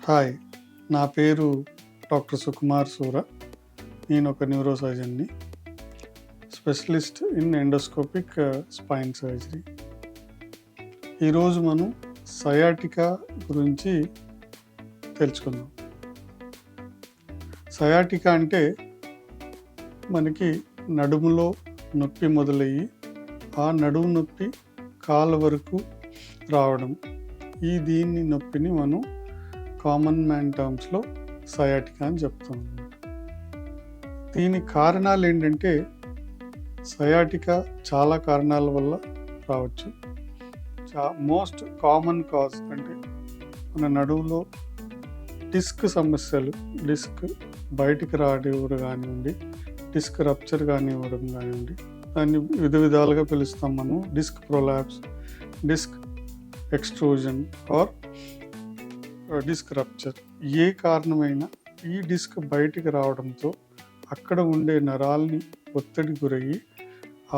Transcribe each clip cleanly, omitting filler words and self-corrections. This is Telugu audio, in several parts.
హాయ్, నా పేరు డాక్టర్ సుకుమార్ సూర. నేను ఒక న్యూరో సర్జన్ని, specialist in endoscopic spine surgery. ఈరోజు మనం సయాటికా గురించి తెలుసుకుందాం. సయాటికా అంటే మనకి నడుములో నొప్పి మొదలయ్యి ఆ నడుము నొప్పి కాళ్ళ వరకు రావడం. దీన్ని నొప్పిని మనం కామన్ మ్యాన్ టర్మ్స్లో సయాటికా అని చెప్తాం అన్నమాట. దీనికి కారణాలు ఏంటంటే సయాటికా చాలా కారణాల వల్ల రావచ్చు. మోస్ట్ కామన్ కాజ్ అంటే మన నడువులో డిస్క్ సమస్యలు, డిస్క్ బయటికి రానివ్వడం కానివ్వండి, డిస్క్ రప్చర్ కానివ్వడం కానివ్వండి, దాన్ని విధాలుగా పిలుస్తాం మనం. Disc prolapse, disc extrusion or disc rupture. ఏ కారణమైనా ఈ డిస్క్ బయటికి రావడంతో అక్కడ ఉండే నరాల్ని ఒత్తిడి గురయ్యి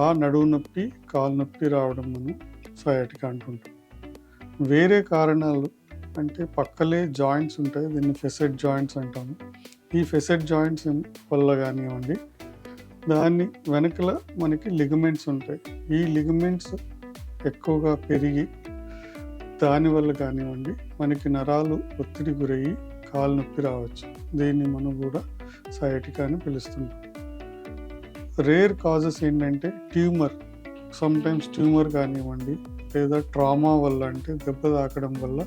ఆ నడువు నొప్పి, కాలు నొప్పి రావడం మనం సయాటికా అంటుంటాం. వేరే కారణాలు అంటే పక్కలే జాయింట్స్ ఉంటాయి, దీన్ని ఫెసెట్ జాయింట్స్ అంటాము. ఈ ఫెసెట్ జాయింట్స్ వల్ల కానివ్వండి, దాన్ని వెనకల మనకి లిగమెంట్స్ ఉంటాయి. ఈ లిగమెంట్స్ ఎక్కువగా పెరిగి దానివల్ల కానివ్వండి మనకి నరాలు ఒత్తిడి గురయ్యి కాలు నొప్పి రావచ్చు. దీన్ని మనం కూడా సయాటికా అని పిలుస్తుంటాం. రేర్ కాజెస్ ఏంటంటే ట్యూమర్, సమ్టైమ్స్ ట్యూమర్ కానివ్వండి, లేదా ట్రామా వల్ల అంటే దెబ్బ తాకడం వల్ల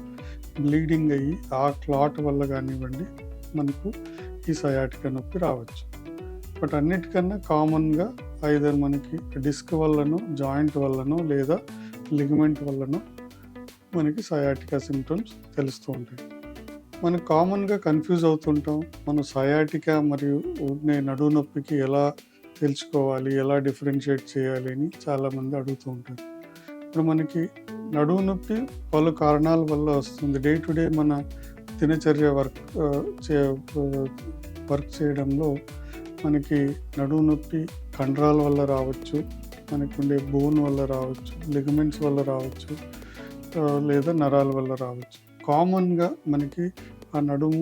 బ్లీడింగ్ అయ్యి ఆ క్లాట్ వల్ల కానివ్వండి మనకు ఈ సయాటికా నొప్పి రావచ్చు. బట్ అన్నిటికన్నా కామన్గా ఐదర్ మనకి డిస్క్ వల్లనో, జాయింట్ వల్లనో, లేదా లిగమెంట్ వల్లనో మనకి సయాటికా సిమ్టమ్స్ తెలుస్తూ ఉంటాయి. మనం కామన్గా కన్ఫ్యూజ్ అవుతుంటాం. మనం సయాటికా మరియు నడువు నొప్పికి ఎలా తెలుసుకోవాలి, ఎలా డిఫరెన్షియేట్ చేయాలి అని చాలామంది అడుగుతూ ఉంటారు. ఇప్పుడు మనకి నడువు నొప్పి పలు కారణాల వల్ల వస్తుంది. డే టు డే మన దినచర్య వర్క్ చేయడంలో మనకి నడువు నొప్పి కండరాల వల్ల రావచ్చు, మనకి ఉండే బోన్ వల్ల రావచ్చు, లిగమెంట్స్ వల్ల రావచ్చు, లేదా నరాల వల్ల రావచ్చు. కామన్గా మనకి ఆ నడుము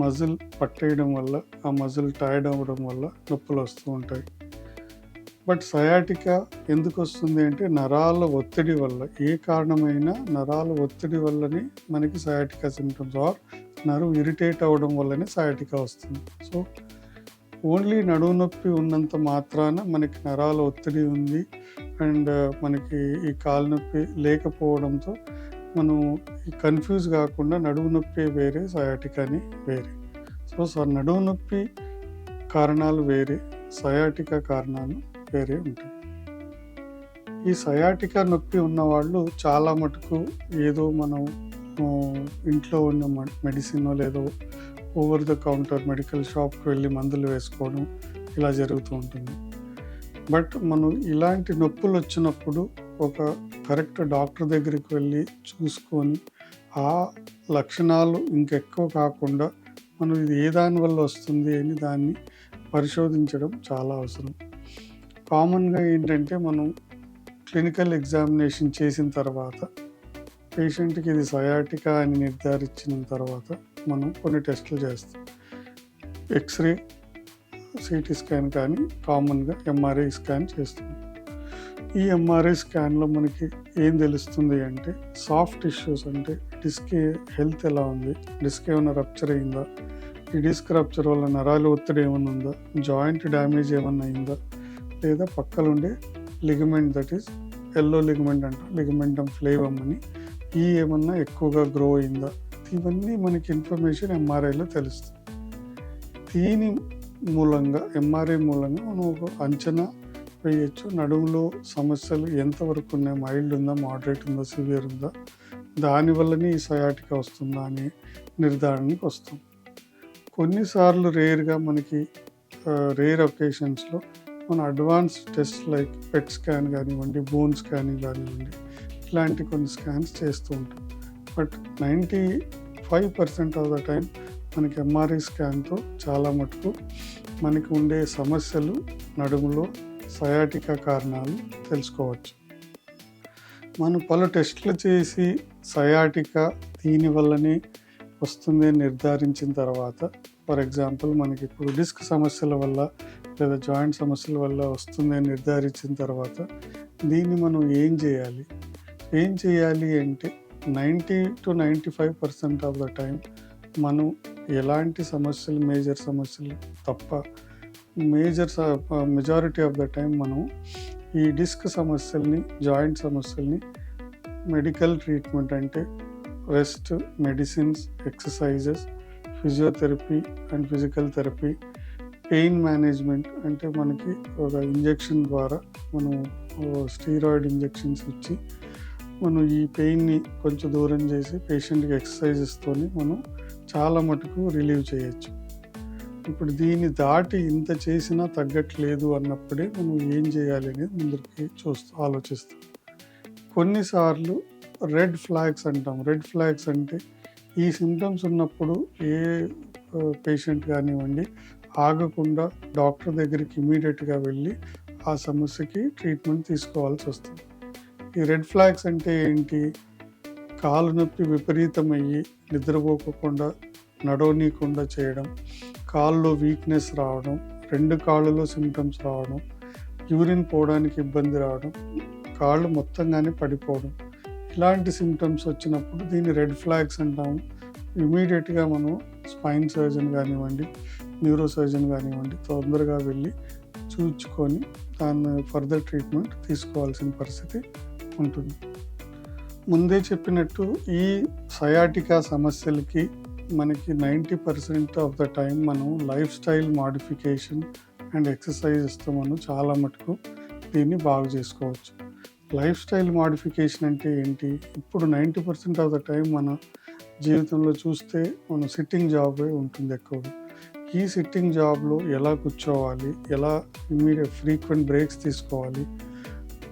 మజిల్ పట్టేయడం వల్ల, ఆ మజిల్ టైర్డ్ అవ్వడం వల్ల నొప్పులు వస్తూ ఉంటాయి. బట్ సయాటికా ఎందుకు వస్తుంది అంటే నరాల ఒత్తిడి వల్ల, ఏ కారణమైనా నరాల ఒత్తిడి వల్లనే మనకి సయాటికా సిమ్టమ్స్ ఆర్ నరువు ఇరిటేట్ అవ్వడం వల్లనే సయాటికా వస్తుంది. సో ఓన్లీ నడువు నొప్పి ఉన్నంత మాత్రాన మనకి నరాల ఒత్తిడి ఉంది అండ్ మనకి ఈ కాలు నొప్పి లేకపోవడంతో మనం ఈ కన్ఫ్యూజ్ కాకుండా నడువు నొప్పి వేరే, సయాటికాని వేరే. సో నడువు నొప్పి కారణాలు వేరే, సయాటికా కారణాలు వేరే ఉంటాయి. ఈ సయాటికా నొప్పి ఉన్నవాళ్ళు చాలా మటుకు ఏదో మనం ఇంట్లో ఉన్న మెడిసిన్ లేదో ఓవర్ ద కౌంటర్ మెడికల్ షాప్కి వెళ్ళి మందులు వేసుకోవడం ఇలా జరుగుతూ ఉంటుంది. బట్ మనం ఇలాంటి నొప్పులు వచ్చినప్పుడు ఒక కరెక్ట్ డాక్టర్ దగ్గరికి వెళ్ళి చూసుకొని ఆ లక్షణాలు ఇంకెక్కువ కాకుండా మనం ఇది ఏ దాని వల్ల వస్తుంది అని దాన్ని పరిశోధించడం చాలా అవసరం. కామన్గా ఏంటంటే మనం క్లినికల్ ఎగ్జామినేషన్ చేసిన తర్వాత పేషెంట్కి ఇది సయాటికా అని నిర్ధారించిన తర్వాత మనం కొన్ని టెస్టులు చేస్తాం. ఎక్స్రే, సిటీ స్కాన్ కానీ కామన్గా ఎంఆర్ఐ స్కాన్ చేస్తాం. ఈ ఎంఆర్ఐ స్కాన్లో మనకి ఏం తెలుస్తుంది అంటే సాఫ్ట్ టిష్యూస్ అంటే డిస్క్ హెల్త్ ఎలా ఉంది, డిస్క్ ఏమైనా రప్చర్ అయిందా, ఈ డిస్క్ రప్చర్ వల్ల నరాలు ఒత్తిడి ఏమైనా ఉందా, జాయింట్ డ్యామేజ్ ఏమైనా అయిందా, లేదా పక్కలుండే ligament that is yellow ligament అంటాం, లిగమెంటమ్ ఫ్లేవమ్ అని ఏమన్నా ఎక్కువగా గ్రో అయిందా, ఇవన్నీ మనకి ఇన్ఫర్మేషన్ ఎంఆర్ఐలో తెలుస్తుంది. దీని మూలంగా ఎంఆర్ఐ మూలంగా మనం ఒక అంచనా వేయచ్చు. నడుములో సమస్యలు ఎంతవరకు ఉన్నాయి, మైల్డ్ ఉందా, మోడరేట్ ఉందా, సివియర్ ఉందా, దానివల్లనే ఈ సయాటికా వస్తుందా అనే నిర్ధారణకి వస్తాం. కొన్నిసార్లు రేర్గా మనకి రేర్ ఒకేషన్స్లో మన advance test like PET scan కానివ్వండి, బోన్ స్కానింగ్ కానివ్వండి, ఇలాంటి కొన్ని స్కాన్స్ చేస్తూ ఉంటాం. బట్ 95% ఆఫ్ ద టైం మనకి ఎంఆర్ఐ స్కాన్తో చాలా మటుకు మనకి ఉండే సమస్యలు, నడుములో సయాటికా కారణాలు తెలుసుకోవచ్చు. మనం పలు టెస్టులు చేసి సయాటికా దీనివల్లనే వస్తుంది అని నిర్ధారించిన తర్వాత, ఫర్ ఎగ్జాంపుల్ మనకి ఇప్పుడు డిస్క్ సమస్యల వల్ల లేదా జాయింట్ సమస్యల వల్ల వస్తుంది అని నిర్ధారించిన తర్వాత దీన్ని మనం ఏం చేయాలి? ఏం చేయాలి అంటే 90-95% ఆఫ్ ద టైం మనం ఎలాంటి సమస్యలు, మేజర్ సమస్యలు తప్ప మెజారిటీ ఆఫ్ ద టైం మనం ఈ డిస్క్ సమస్యల్ని, జాయింట్ సమస్యల్ని మెడికల్ ట్రీట్మెంట్ అంటే rest, medicines, exercises, physiotherapy and physical therapy, pain management అంటే మనకి ఒక ఇంజెక్షన్ ద్వారా మనం స్టీరాయిడ్ ఇంజెక్షన్స్ ఇచ్చి మనం ఈ పెయిన్ని కొంచెం దూరం చేసి పేషెంట్కి ఎక్సర్సైజెస్తోని మనం చాలా మటుకు రిలీవ్ చేయొచ్చు. ఇప్పుడు దీన్ని దాటి ఇంత చేసినా తగ్గట్లేదు అన్నప్పుడే మనం ఏం చేయాలి అనేది ముందరికి ఆలోచిస్తాం. కొన్నిసార్లు రెడ్ ఫ్లాగ్స్ అంటాం. రెడ్ ఫ్లాగ్స్ అంటే ఈ సిమ్టమ్స్ ఉన్నప్పుడు ఏ పేషెంట్ కానివ్వండి ఆగకుండా డాక్టర్ దగ్గరికి ఇమీడియట్గా వెళ్ళి ఆ సమస్యకి ట్రీట్మెంట్ తీసుకోవాల్సి వస్తుంది. ఈ రెడ్ ఫ్లాగ్స్ అంటే ఏంటి? కాలు నొప్పి విపరీతమయ్యి నిద్రపోకుండా, నడవనీయకుండా చేయడం, కాళ్ళలో వీక్నెస్ రావడం, 2 కాళ్ళలో సిమ్టమ్స్ రావడం, యూరిన్ పోవడానికి ఇబ్బంది రావడం, కాళ్ళు మొత్తంగానే పడిపోవడం, ఇలాంటి సిమ్టమ్స్ వచ్చినప్పుడు దీన్ని రెడ్ ఫ్లాగ్స్ అంటాము. ఇమీడియట్గా మనం స్పైన్ సర్జన్ కానివ్వండి, న్యూరో సర్జన్ కానివ్వండి తొందరగా వెళ్ళి చూచుకొని దాన్ని ఫర్దర్ ట్రీట్మెంట్ తీసుకోవాల్సిన పరిస్థితి ఉంటుంది. ముందే చెప్పినట్టు ఈ సయాటికా సమస్యలకి మనకి 90% ఆఫ్ ద టైం మనం లైఫ్ స్టైల్ మాడిఫికేషన్ అండ్ ఎక్సర్సైజెస్తో మనం చాలా మటుకు దీన్ని బాగు చేసుకోవచ్చు. లైఫ్ స్టైల్ మాడిఫికేషన్ అంటే ఏంటి? ఇప్పుడు 90% ఆఫ్ ద టైం మన జీవితంలో చూస్తే మనం సిట్టింగ్ జాబే ఉంటుంది ఎక్కువగా. ఈ సిట్టింగ్ జాబ్లో ఎలా కూర్చోవాలి, ఎలా ఇమీడియట్ ఫ్రీక్వెంట్ బ్రేక్స్ తీసుకోవాలి,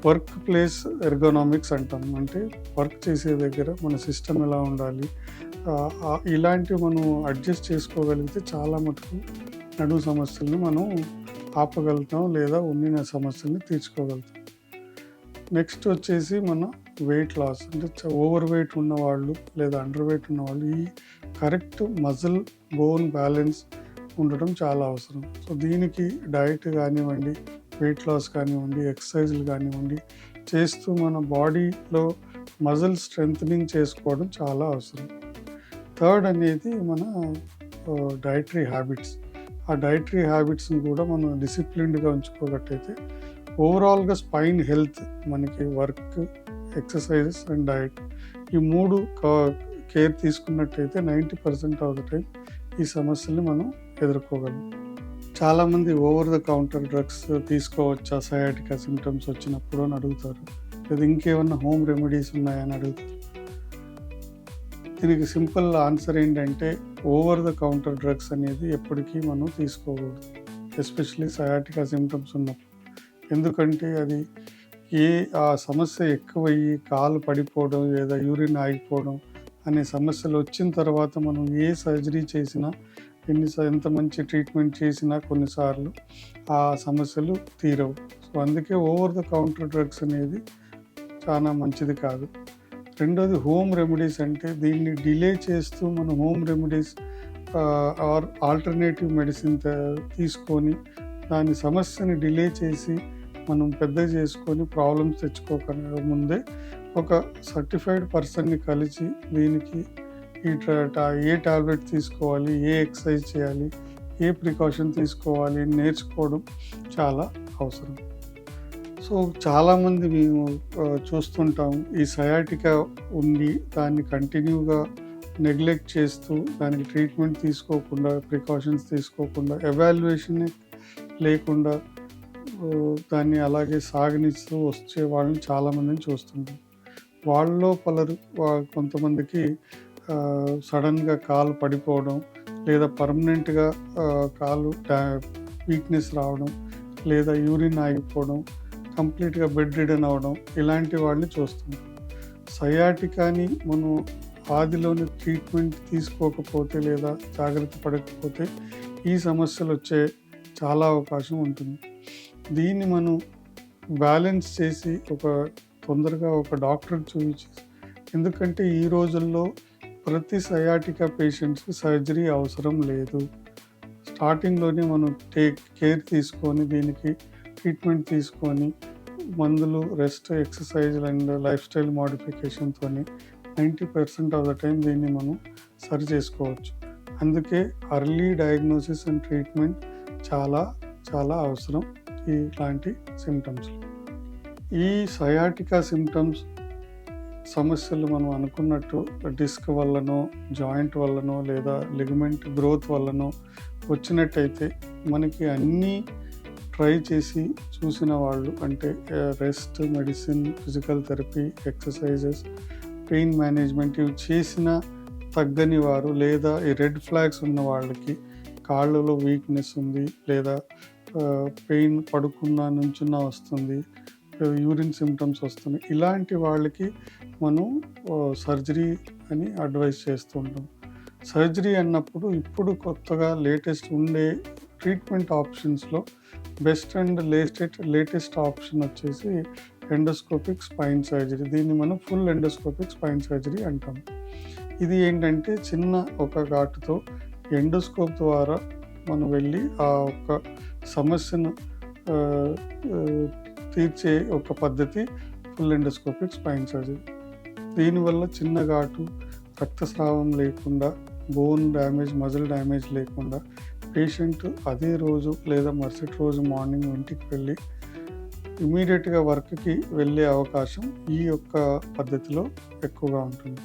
వర్క్ ప్లేస్ ఎర్గోనామిక్స్ అంటాం. అంటే వర్క్ చేసే దగ్గర మన సిస్టమ్ ఎలా ఉండాలి, ఇలాంటివి మనం అడ్జస్ట్ చేసుకోగలిగితే చాలా మటుకు నడుము సమస్యల్ని మనం ఆపగలుగుతాం లేదా ఉన్న సమస్యల్ని తీర్చుకోగలుగుతాం. నెక్స్ట్ వచ్చేసి మన వెయిట్ లాస్. అంటే ఓవర్ వెయిట్ ఉన్నవాళ్ళు లేదా అండర్ వెయిట్ ఉన్నవాళ్ళు ఈ కరెక్ట్ మజిల్ బోన్ బ్యాలెన్స్ ఉండటం చాలా అవసరం. సో దీనికి డైట్ కానివ్వండి, వెయిట్ లాస్ కానివ్వండి, ఎక్సర్సైజులు కానివ్వండి చేస్తూ మన బాడీలో మజిల్ స్ట్రెంథనింగ్ చేసుకోవడం చాలా అవసరం. థర్డ్ అనేది మన డైటరీ హ్యాబిట్స్. ఆ డైటరీ హ్యాబిట్స్ని కూడా మనం డిసిప్లిన్డ్గా ఉంచుకోగట్టయితే ఓవరాల్గా స్పైన్ హెల్త్ మనకి వర్క్, ఎక్సర్సైజెస్ అండ్ డైట్ ఈ 3 కేర్ తీసుకున్నట్టయితే 90% ఆఫ్ ద టైం ఈ సమస్యల్ని మనం ఎదుర్కోగలం. చాలామంది ఓవర్ ద కౌంటర్ డ్రగ్స్ తీసుకోవచ్చా సయాటికా సిమ్టమ్స్ వచ్చినప్పుడు అని అడుగుతారు, లేదా ఇంకేమన్నా హోమ్ రెమెడీస్ ఉన్నాయని అడుగుతారు. దీనికి సింపుల్ ఆన్సర్ ఏంటంటే ఓవర్ ద కౌంటర్ డ్రగ్స్ అనేది ఎప్పటికీ మనం తీసుకోకూడదు, ఎస్పెషలీ సయాటికా సిమ్టమ్స్ ఉన్నప్పుడు. ఎందుకంటే అది ఆ సమస్య ఎక్కువయ్యి కాలు పడిపోవడం లేదా యూరిన్ ఆగిపోవడం అనే సమస్యలు వచ్చిన తర్వాత మనం ఏ సర్జరీ చేసినా, ఎంత మంచి ట్రీట్మెంట్ చేసినా కొన్నిసార్లు ఆ సమస్యలు తీరవు. సో అందుకే ఓవర్ ద కౌంటర్ డ్రగ్స్ అనేది చాలా మంచిది కాదు. రెండోది హోమ్ రెమెడీస్. అంటే దీన్ని డిలే చేస్తూ మనం home remedies or alternative medicine తీసుకొని దాని సమస్యని డిలే చేసి మనం పెద్ద చేసుకొని ప్రాబ్లమ్స్ తెచ్చుకోకుండా ముందే ఒక సర్టిఫైడ్ పర్సన్ని కలిసి దీనికి ఏ టాబ్లెట్ తీసుకోవాలి, ఏ ఎక్సర్సైజ్ చేయాలి, ఏ ప్రికాషన్ తీసుకోవాలి నేర్చుకోవడం చాలా అవసరం. సో చాలామంది మేము చూస్తుంటాం ఈ సయాటికా ఉండి దాన్ని కంటిన్యూగా నెగ్లెక్ట్ చేస్తూ దానికి ట్రీట్మెంట్ తీసుకోకుండా, ప్రికాషన్స్ తీసుకోకుండా, ఎవాల్యుయేషన్ లేకుండా దాన్ని అలాగే సాగనిస్తూ వచ్చే వాళ్ళని చాలామందిని చూస్తుంటాం. వాళ్ళలో కొంతమందికి సడన్గా కాలు పడిపోవడం లేదా పర్మనెంట్గా కాలు వీక్నెస్ రావడం లేదా యూరిన్ ఆగిపోవడం, కంప్లీట్గా బెడ్ రిడన్ అవ్వడం, ఇలాంటి వాళ్ళని చూస్తుంటాం. సయాటికాని మనం ఆదిలోని ట్రీట్మెంట్ తీసుకోకపోతే లేదా జాగ్రత్త పడకపోతే ఈ సమస్యలు వచ్చే చాలా అవకాశం ఉంటుంది. దీన్ని మనం బ్యాలెన్స్ చేసి తొందరగా ఒక డాక్టర్కి చూపించి, ఎందుకంటే ఈ రోజుల్లో ప్రతి సయాటికా పేషెంట్స్‌కి సర్జరీ అవసరం లేదు. స్టార్టింగ్‌లోనే మనం కేర్ తీసుకొని దీనికి ట్రీట్మెంట్ తీసుకొని మందులు, రెస్ట్, ఎక్సర్‌సైజ్‌లు అండ్ లైఫ్ స్టైల్ మోడిఫికేషన్‌తోని 90% ఆఫ్ ద టైమ్ దీన్ని మనం సరి చేసుకోవచ్చు. అందుకే ఎర్లీ డయాగ్నోసిస్ అండ్ ట్రీట్మెంట్ చాలా చాలా అవసరం ఇలాంటి సింప్టమ్స్‌లో. ఈ సయాటికా సింప్టమ్స్ సమస్యలు మనం అనుకున్నట్టు డిస్క్ వల్లనో, జాయింట్ వల్లనో లేదా లిగమెంట్ గ్రోత్ వల్లనో వచ్చినట్టయితే మనకి అన్నీ ట్రై చేసి చూసిన వాళ్ళు అంటే rest, medicine, physical therapy, exercises, pain management ఇవి చేసినా తగ్గని వారు లేదా ఈ రెడ్ ఫ్లాగ్స్ ఉన్న వాళ్ళకి కాళ్ళలో వీక్నెస్ ఉంది లేదా పెయిన్ పడుకున్నా నుంచున్నా వస్తుంది, యూరిన్ సిమ్టమ్స్ వస్తున్నాయి, ఇలాంటి వాళ్ళకి మనం సర్జరీ అని అడ్వైస్ చేస్తూ ఉంటాం. సర్జరీ అన్నప్పుడు ఇప్పుడు కొత్తగా లేటెస్ట్ ఉండే ట్రీట్మెంట్ ఆప్షన్స్లో బెస్ట్ అండ్ లేటెస్ట్ ఆప్షన్ వచ్చేసి ఎండోస్కోపిక్ స్పైన్ సర్జరీ. దీన్ని మనం ఫుల్ ఎండోస్కోపిక్ స్పైన్ సర్జరీ అంటాం. ఇది ఏంటంటే చిన్న ఒక ఘాటుతో ఎండోస్కోప్ ద్వారా మనం వెళ్ళి ఆ ఒక్క సమస్యను తీర్చే ఒక పద్ధతి ఫుల్ ఎండోస్కోపిక్ స్పైన్ సర్జరీ. దీనివల్ల చిన్న ఘాటు, రక్తస్రావం లేకుండా, బోన్ డ్యామేజ్, మజిల్ డ్యామేజ్ లేకుండా పేషెంట్ అదే రోజు లేదా మరుసటి రోజు మార్నింగ్ ఇంటికి వెళ్ళి ఇమీడియట్గా వర్క్కి వెళ్ళే అవకాశం ఈ యొక్క పద్ధతిలో ఎక్కువగా ఉంటుంది.